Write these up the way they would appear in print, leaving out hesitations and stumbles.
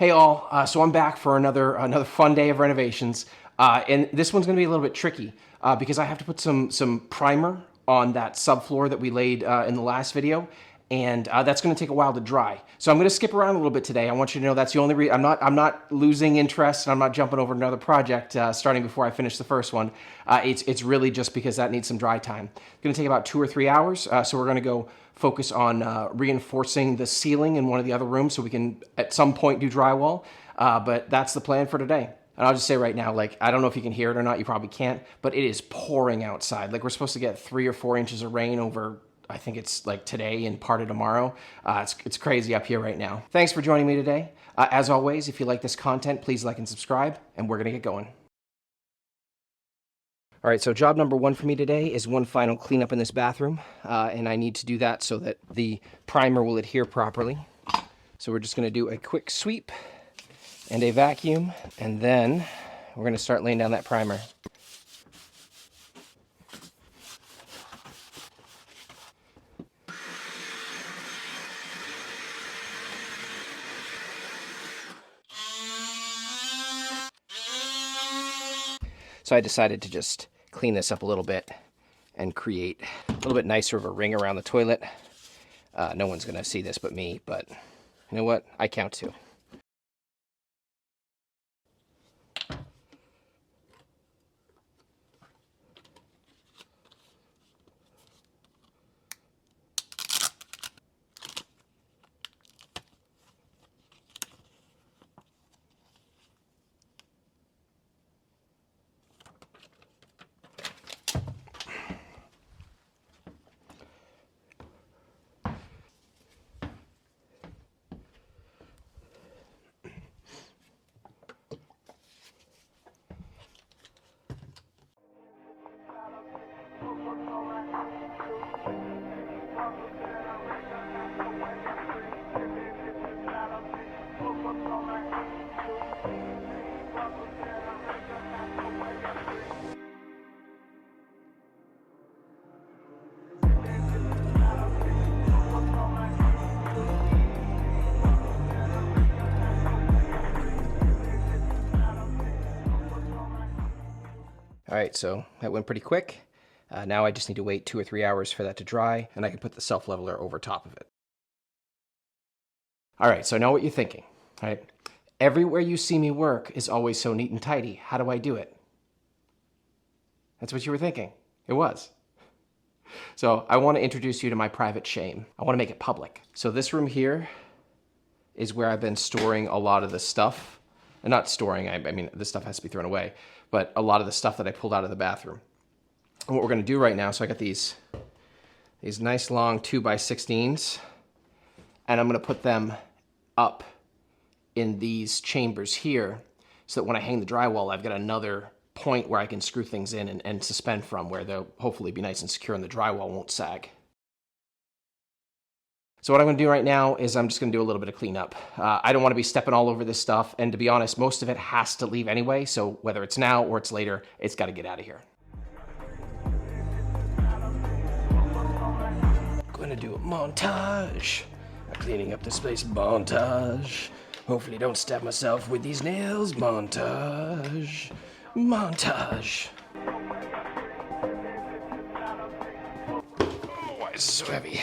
Hey all, so I'm back for another fun day of renovations, and this one's going to be a little bit tricky because I have to put some primer on that subfloor that we laid in the last video, and that's going to take a while to dry. So I'm going to skip around a little bit today. I want you to know that's the only reason. I'm not losing interest, and I'm not jumping over to another project starting before I finish the first one. It's really just because that needs some dry time. It's going to take about 2 or 3 hours, so we're going to go focus on reinforcing the ceiling in one of the other rooms so we can at some point do drywall. But that's the plan for today. And I'll just say right now, like, I don't know if you can hear it or not, you probably can't, but it is pouring outside. Like, we're supposed to get 3 or 4 inches of rain over, I think it's like today and part of tomorrow. It's crazy up here right now. Thanks for joining me today. As always, if you like this content, please like and subscribe, and we're gonna get going. All right, so job number 1 for me today is one final cleanup in this bathroom, and I need to do that so that the primer will adhere properly. So we're just gonna do a quick sweep and a vacuum, and then we're gonna start laying down that primer. So I decided to just clean this up a little bit and create a little bit nicer of a ring around the toilet. No one's gonna see this but me, but you know what? I count too. All right, so that went pretty quick. Now I just need to wait 2 or 3 hours for that to dry, and I can put the self-leveler over top of it. All right, so I know what you're thinking, right? Everywhere you see me work is always so neat and tidy. How do I do it? That's what you were thinking. It was. So I want to introduce you to my private shame. I want to make it public. So this room here is where I've been storing a lot of the stuff. And not storing, I mean, this stuff has to be thrown away, but a lot of the stuff that I pulled out of the bathroom. And what we're going to do right now, so I got these nice long 2x16s, and I'm going to put them up in these chambers here so that when I hang the drywall, I've got another point where I can screw things in and suspend from, where they'll hopefully be nice and secure and the drywall won't sag. So what I'm going to do right now is I'm just going to do a little bit of cleanup. I don't want to be stepping all over this stuff, and to be honest, most of it has to leave anyway, so whether it's now or it's later, it's got to get out of here. Going to do a montage. Cleaning up this place, montage. Hopefully don't stab myself with these nails, montage. Montage. Oh, why is it so heavy?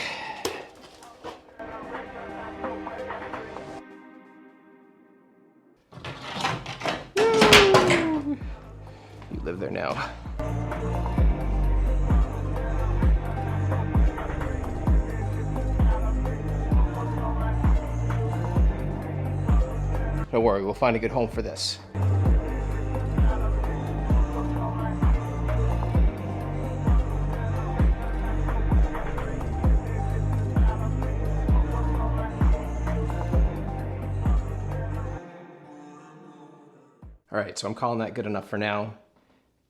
You live there now. Don't worry, we'll find a good home for this. All right, so I'm calling that good enough for now.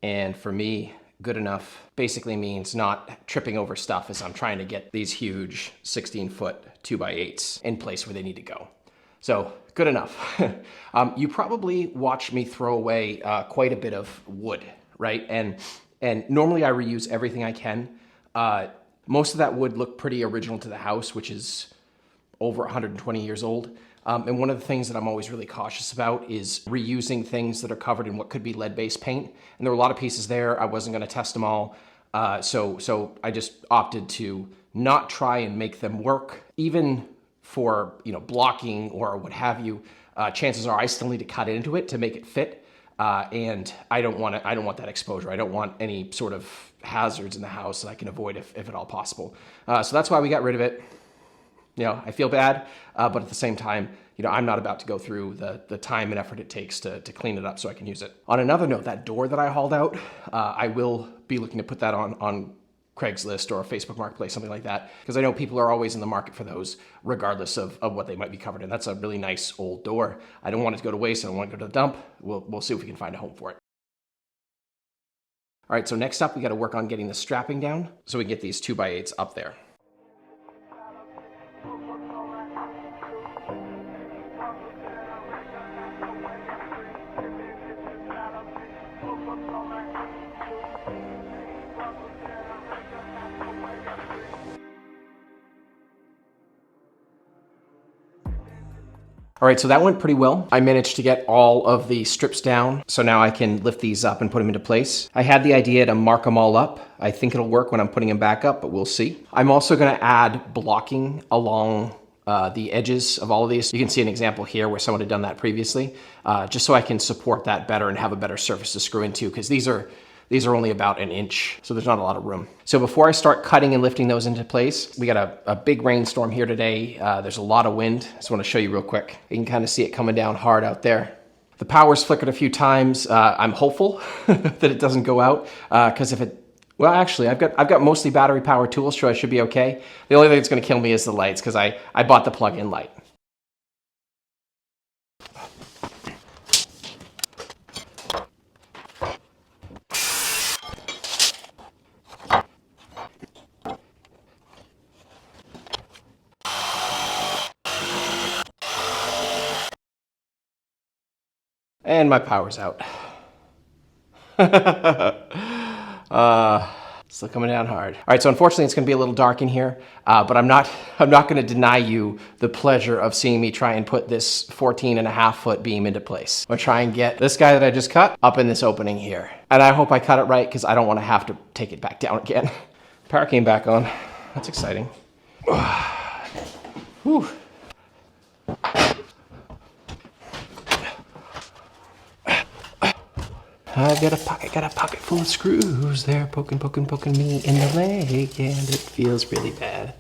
And for me, good enough basically means not tripping over stuff as I'm trying to get these huge 16-foot 2x8s in place where they need to go. So good enough. You probably watch me throw away quite a bit of wood, right? And normally I reuse everything I can. Most of that wood looked pretty original to the house, which is over 120 years old. And one of the things that I'm always really cautious about is reusing things that are covered in what could be lead-based paint. And there were a lot of pieces there. I wasn't going to test them all. So I just opted to not try and make them work. Even for, blocking or what have you, chances are I still need to cut into it to make it fit. And I don't want that exposure. I don't want any sort of hazards in the house that I can avoid if at all possible. So that's why we got rid of it. I feel bad, but at the same time, I'm not about to go through the time and effort it takes to clean it up so I can use it. On another note, that door that I hauled out, I will be looking to put that on Craigslist or a Facebook Marketplace, something like that, because I know people are always in the market for those, regardless of what they might be covered in. That's a really nice old door. I don't want it to go to waste. I don't want it to go to the dump. We'll see if we can find a home for it. All right, so next up, we got to work on getting the strapping down so we can get these 2x8s up there. All right, so that went pretty well. I managed to get all of the strips down, so now I can lift these up and put them into place. I had the idea to mark them all up. I think it'll work when I'm putting them back up, but we'll see. I'm also gonna add blocking along the edges of all of these. You can see an example here where someone had done that previously, just so I can support that better and have a better surface to screw into, because these are only about an inch, so there's not a lot of room. So before I start cutting and lifting those into place, we got a big rainstorm here today. There's a lot of wind. I just want to show you real quick. You can kind of see it coming down hard out there. The power's flickered a few times. I'm hopeful that it doesn't go out, because if it, well, actually, I've got mostly battery power tools, so I should be okay. The only thing that's going to kill me is the lights, because I bought the plug-in light. And my power's out. Still coming down hard. All right, so unfortunately it's gonna be a little dark in here, but I'm not gonna deny you the pleasure of seeing me try and put this 14.5-foot beam into place. I'm gonna try and get this guy that I just cut up in this opening here. And I hope I cut it right, because I don't wanna have to take it back down again. Power came back on. That's exciting. Whew. I've got a pocket full of screws. They're poking me in the leg, and it feels really bad.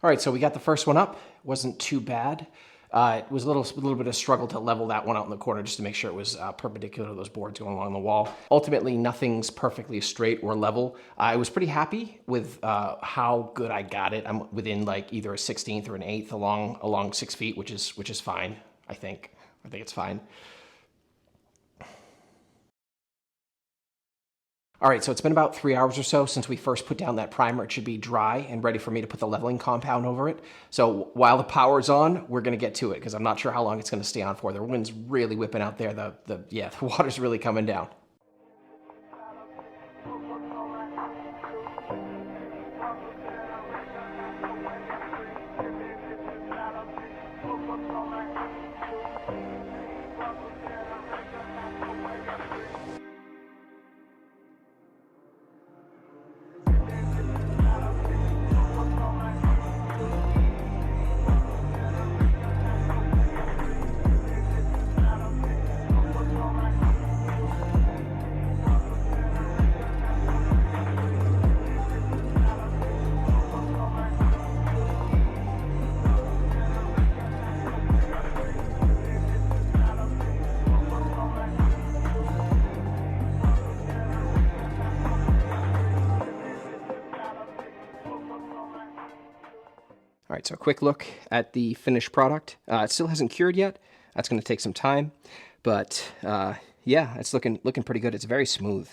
All right, so we got the first one up. Wasn't too bad. It was a little bit of struggle to level that one out in the corner just to make sure it was perpendicular to those boards going along the wall. Ultimately, nothing's perfectly straight or level. I was pretty happy with how good I got it. I'm within like either a 1/16 or an 1/8 along 6 feet, which is fine. I think it's fine. All right, so it's been about 3 hours or so since we first put down that primer. It should be dry and ready for me to put the leveling compound over it. So while the power's on, we're gonna get to it, because I'm not sure how long it's gonna stay on for. The wind's really whipping out there. The water's really coming down. All right, so a quick look at the finished product. It still hasn't cured yet. That's going to take some time, but yeah, it's looking pretty good. It's very smooth.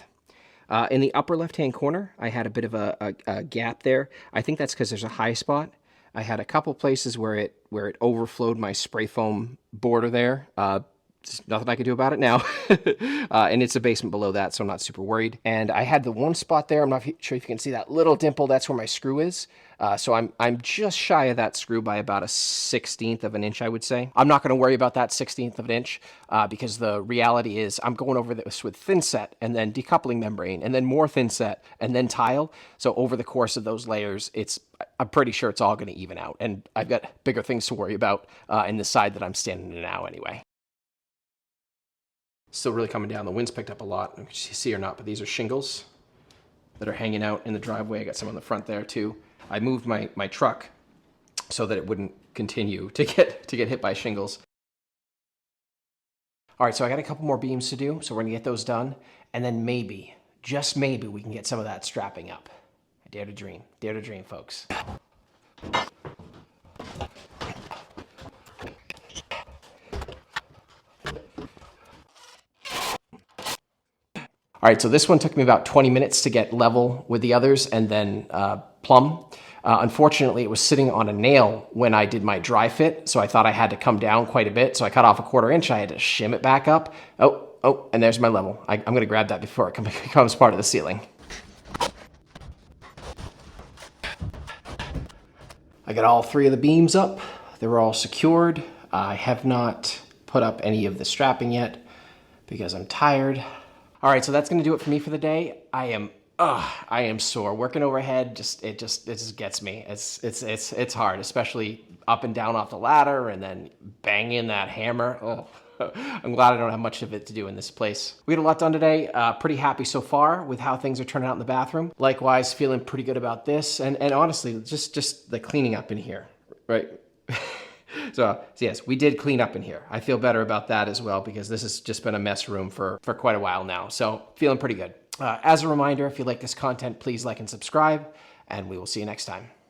In the upper left-hand corner, I had a bit of a gap there. I think that's because there's a high spot. I had a couple places where it overflowed my spray foam border there. There's nothing I can do about it now. And it's a basement below that, so I'm not super worried. And I had the one spot there. I'm not sure if you can see that little dimple. That's where my screw is. So I'm just shy of that screw by about a 1/16 of an inch, I would say. I'm not going to worry about that 1/16 of an inch because the reality is I'm going over this with thin set and then decoupling membrane and then more thin set and then tile. So over the course of those layers, I'm pretty sure it's all going to even out. And I've got bigger things to worry about in the side that I'm standing in now anyway. Still really coming down. The wind's picked up a lot. I don't know if you see or not, but these are shingles that are hanging out in the driveway. I got some on the front there too. I moved my truck so that it wouldn't continue to get hit by shingles. All right, so I got a couple more beams to do, so we're gonna get those done, and then maybe, just maybe, we can get some of that strapping up. I dare to dream, folks. All right, so this one took me about 20 minutes to get level with the others and then plumb. Unfortunately, it was sitting on a nail when I did my dry fit, so I thought I had to come down quite a bit. So I cut off a 1/4 inch. I had to shim it back up. Oh, and there's my level. I'm going to grab that before it becomes part of the ceiling. I got all 3 of the beams up. They were all secured. I have not put up any of the strapping yet because I'm tired. All right, so that's gonna do it for me for the day. I am sore. Working overhead, it just gets me. It's hard, especially up and down off the ladder and then banging that hammer. Oh, I'm glad I don't have much of it to do in this place. We had a lot done today. Pretty happy so far with how things are turning out in the bathroom. Likewise, feeling pretty good about this. And honestly, just the cleaning up in here, right? So yes, we did clean up in here. I feel better about that as well because this has just been a mess room for quite a while now. So feeling pretty good. As a reminder, if you like this content, please like and subscribe, and we will see you next time.